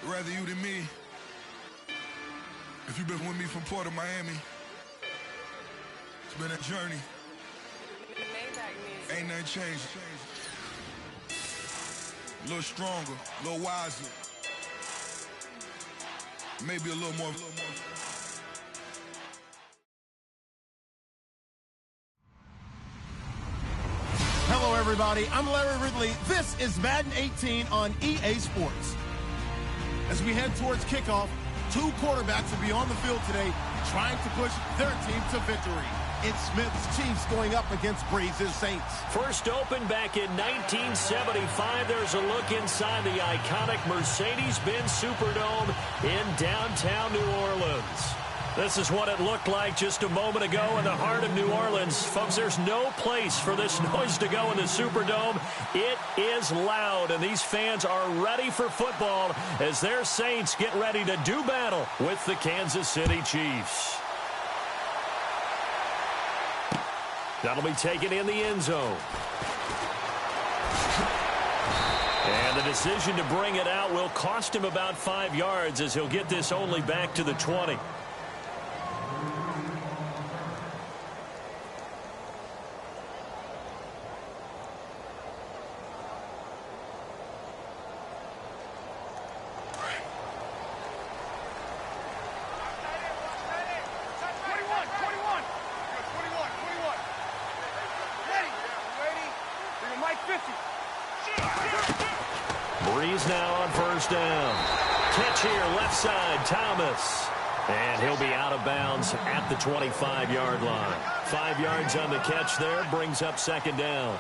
rather you than me. If you've been with me from Port of Miami, it's been a journey. Ain't nothing changed. A little stronger, a little wiser. Maybe a little more. Hello, everybody. I'm Larry Ridley. This is Madden 18 on EA Sports. As we head towards kickoff, two quarterbacks will be on the field today trying to push their team to victory. It's Smith's Chiefs going up against Breeze's Saints. First opened back in 1975. There's a look inside the iconic Mercedes-Benz Superdome in downtown New Orleans. This is what it looked like just a moment ago in the heart of New Orleans. Folks, there's no place for this noise to go in the Superdome. It is loud, and these fans are ready for football as their Saints get ready to do battle with the Kansas City Chiefs. That'll be taken in the end zone. And the decision to bring it out will cost him about 5 yards as he'll get this only back to the 20. Breeze now on first down. Catch here, left side, Thomas. And he'll be out of bounds at the 25-yard line. 5 yards on the catch there, brings up second down.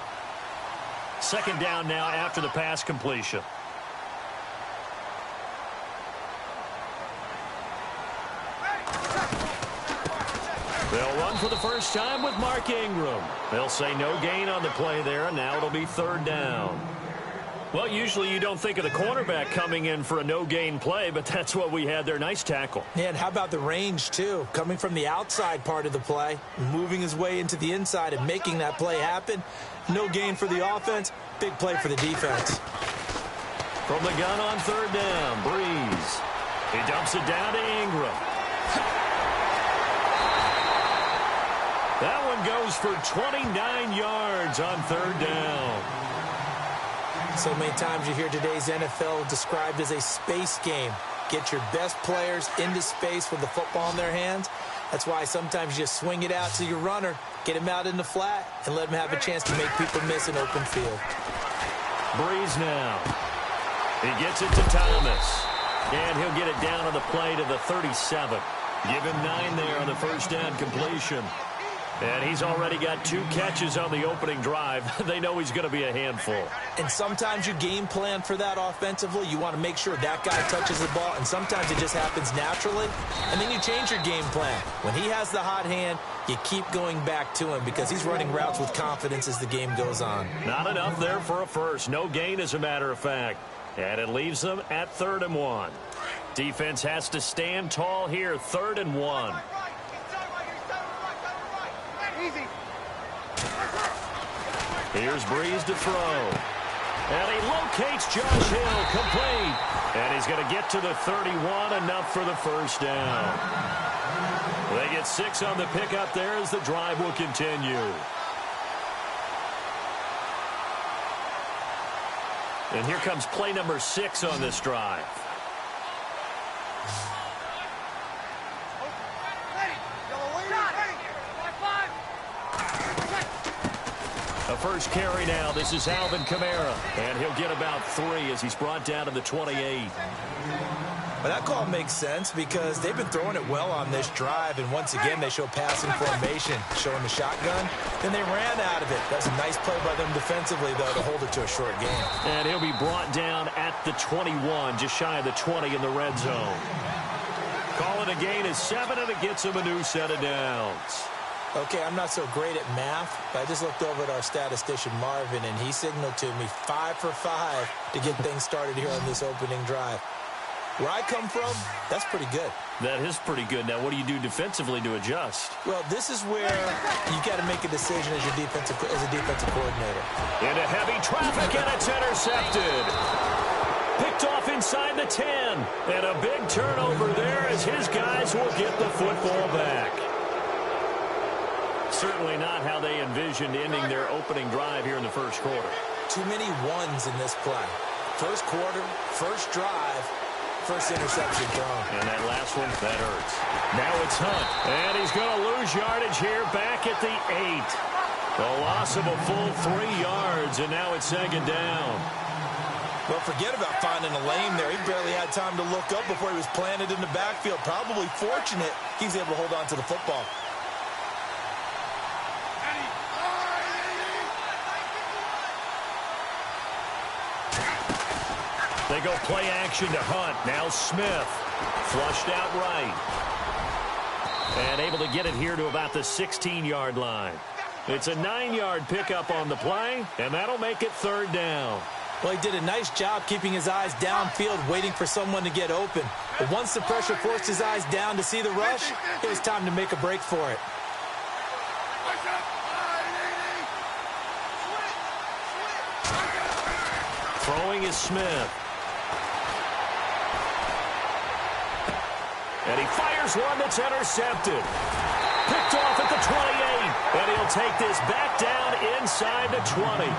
Second down now after the pass completion. They'll run for the first time with Mark Ingram. They'll say no gain on the play there, and now it'll be third down. Well, usually you don't think of the cornerback coming in for a no-gain play, but that's what we had there. Nice tackle. Yeah, and how about the range, too? Coming from the outside part of the play, moving his way into the inside and making that play happen. No gain for the offense, big play for the defense. From the gun on third down, Breeze. He dumps it down to Ingram. That one goes for 29 yards on third down. So many times you hear today's NFL described as a space game. Get your best players into space with the football in their hands. That's why sometimes you just swing it out to your runner, get him out in the flat, and let him have a chance to make people miss an open field. Breeze now. He gets it to Thomas. And he'll get it down on the play to the 37. Give him 9 there on the first down completion. And he's already got 2 catches on the opening drive. They know he's going to be a handful. And sometimes you game plan for that offensively. You want to make sure that guy touches the ball, and sometimes it just happens naturally. And then you change your game plan. When he has the hot hand, you keep going back to him because he's running routes with confidence as the game goes on. Not enough there for a first. No gain, as a matter of fact. And it leaves them at 3rd and 1. Defense has to stand tall here, 3rd and 1. Here's Breeze to throw. And he locates Josh Hill, complete. And he's going to get to the 31, enough for the first down. They get 6 on the pickup there as the drive will continue. And here comes play number 6 on this drive. A first carry now. This is Alvin Kamara. And he'll get about 3 as he's brought down to the 28. Well, that call makes sense because they've been throwing it well on this drive, and once again they show passing formation, showing the shotgun. Then they ran out of it. That's a nice play by them defensively, though, to hold it to a short game. And he'll be brought down at the 21, just shy of the 20 in the red zone. Calling a gain is 7, and it gets him a new set of downs. Okay, I'm not so great at math, but I just looked over at our statistician, Marvin, and he signaled to me 5 for 5 to get things started here on this opening drive. Where I come from, that's pretty good. That is pretty good. Now, what do you do defensively to adjust? Well, this is where you got to make a decision as a defensive coordinator. Into heavy traffic, and it's intercepted. Picked off inside the 10. And a big turnover there as his guys will get the football back. Certainly not how they envisioned ending their opening drive here in the first quarter. Too many ones in this play. First quarter, first drive, first interception thrown. And that last one, that hurts. Now it's Hunt. And he's going to lose yardage here back at the 8. The loss of a full 3 yards, and now it's second down. Well, forget about finding a lane there. He barely had time to look up before he was planted in the backfield. Probably fortunate he was able to hold on to the football. They go play action to Hunt. Now Smith. Flushed out right. And able to get it here to about the 16-yard line. It's a 9-yard pickup on the play, and that'll make it third down. Well, he did a nice job keeping his eyes downfield, waiting for someone to get open. But once the pressure forced his eyes down to see the rush, it was time to make a break for it. Throwing is Smith. And he fires one that's intercepted. Picked off at the 28. And he'll take this back down inside the 20.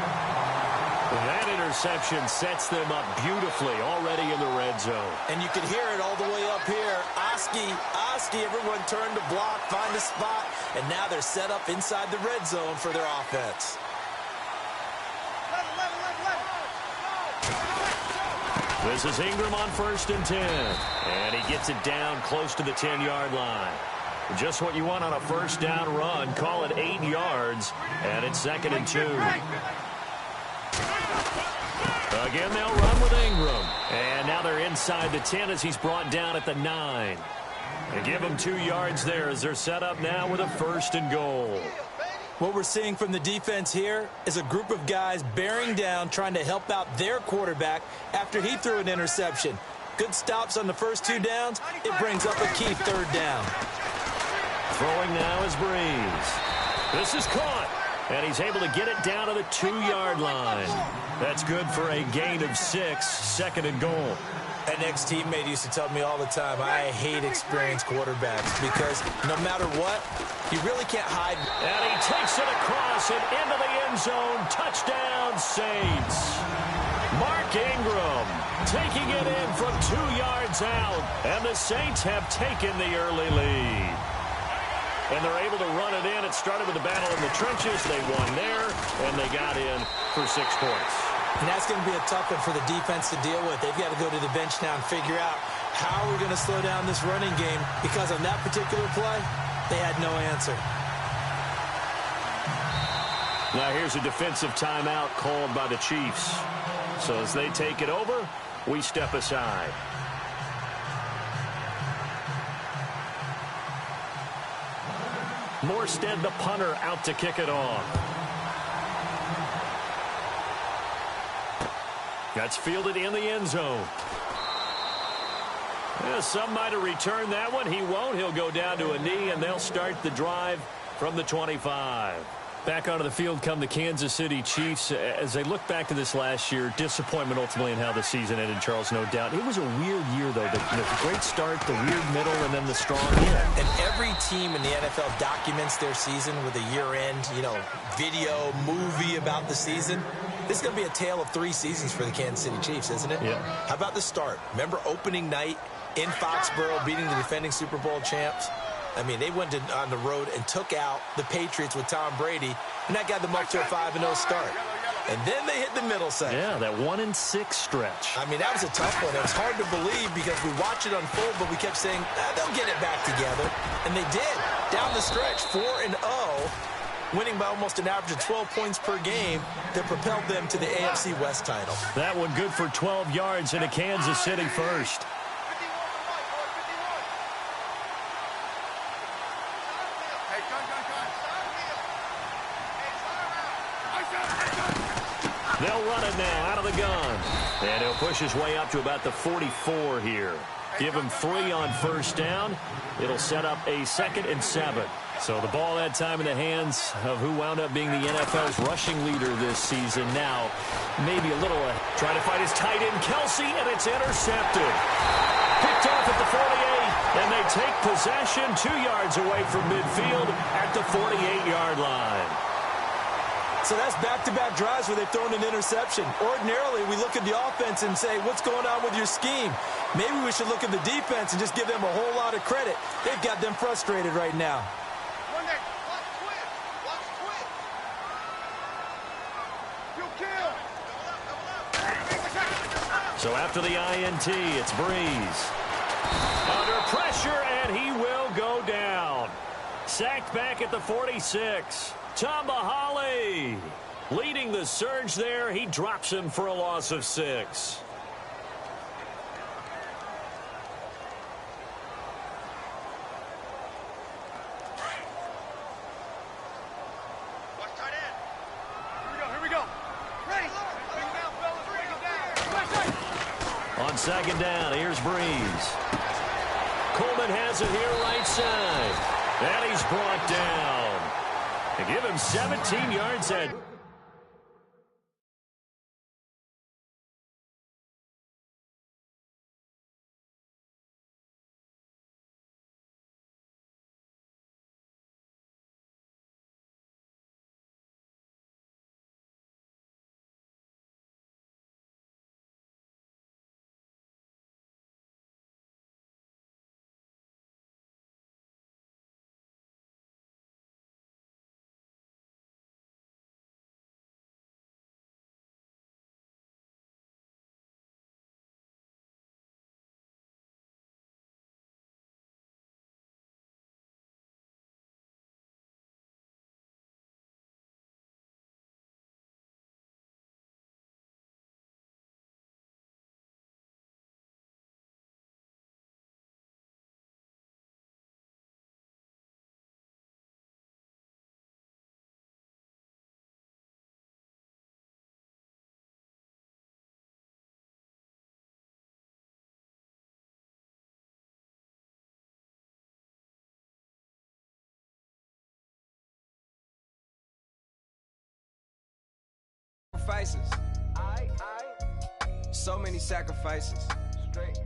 That interception sets them up beautifully already in the red zone. And you can hear it all the way up here. Oski, everyone turned to block, find a spot, and now they're set up inside the red zone for their offense. This is Ingram on 1st and 10. And he gets it down close to the 10-yard line. Just what you want on a first down run. Call it 8 yards. And it's 2nd and 2. Again, they'll run with Ingram. And now they're inside the 10 as he's brought down at the 9. They give him 2 yards there as they're set up now with a 1st and goal. What we're seeing from the defense here is a group of guys bearing down, trying to help out their quarterback after he threw an interception. Good stops on the first 2 downs. It brings up a key 3rd down. Throwing now is Breeze. This is caught. And he's able to get it down to the 2-yard line. That's good for a gain of 6, 2nd and goal. An ex-teammate used to tell me all the time, I hate experienced quarterbacks because no matter what, you really can't hide. And he takes it across and into the end zone. Touchdown, Saints. Mark Ingram taking it in from 2 yards out. And the Saints have taken the early lead. And they're able to run it in. It started with a battle in the trenches. They won there, and they got in for 6 points. And that's going to be a tough one for the defense to deal with. They've got to go to the bench now and figure out how we're going to slow down this running game, because on that particular play, they had no answer. Now here's a defensive timeout called by the Chiefs. So as they take it over, we step aside. Morstead, the punter, out to kick it off. That's fielded in the end zone. Yeah, some might have returned that one. He won't. He'll go down to a knee, and they'll start the drive from the 25. Back onto the field come the Kansas City Chiefs. As they look back to this last year, disappointment ultimately in how the season ended, Charles, no doubt. It was a weird year, though. The great start, the weird middle, and then the strong end. And every team in the NFL documents their season with a year-end, video, movie about the season. This is going to be a tale of 3 seasons for the Kansas City Chiefs, isn't it? Yeah. How about the start? Remember opening night in Foxborough, beating the defending Super Bowl champs? I mean, they went on the road and took out the Patriots with Tom Brady, and that got them up to a 5-0 start. And then they hit the middle section. Yeah, that 1-6 stretch. I mean, that was a tough one. It was hard to believe because we watched it unfold, but we kept saying, they'll get it back together. And they did. Down the stretch, 4-0, winning by almost an average of 12 points per game that propelled them to the AFC West title. That one good for 12 yards into Kansas City first. They'll run it now out of the gun. And he'll push his way up to about the 44 here. Give him 3 on first down. It'll set up a 2nd and 7. So the ball that time in the hands of who wound up being the NFL's rushing leader this season. Now, maybe a little trying to fight his tight end, Kelsey, and it's intercepted. Picked off at the 48, and they take possession 2 yards away from midfield at the 48-yard line. So that's back-to-back drives where they've thrown an interception. Ordinarily, we look at the offense and say, what's going on with your scheme? Maybe we should look at the defense and just give them a whole lot of credit. They've got them frustrated right now. So after the INT, it's Breeze. Under pressure, and he will go down. Sacked back at the 46. Tambahali leading the surge there. He drops him for a loss of 6. On second down, here's Breeze. Coleman has it here right side. And he's brought down. They give him 17 yards at... Sacrifices. So many sacrifices. Straight.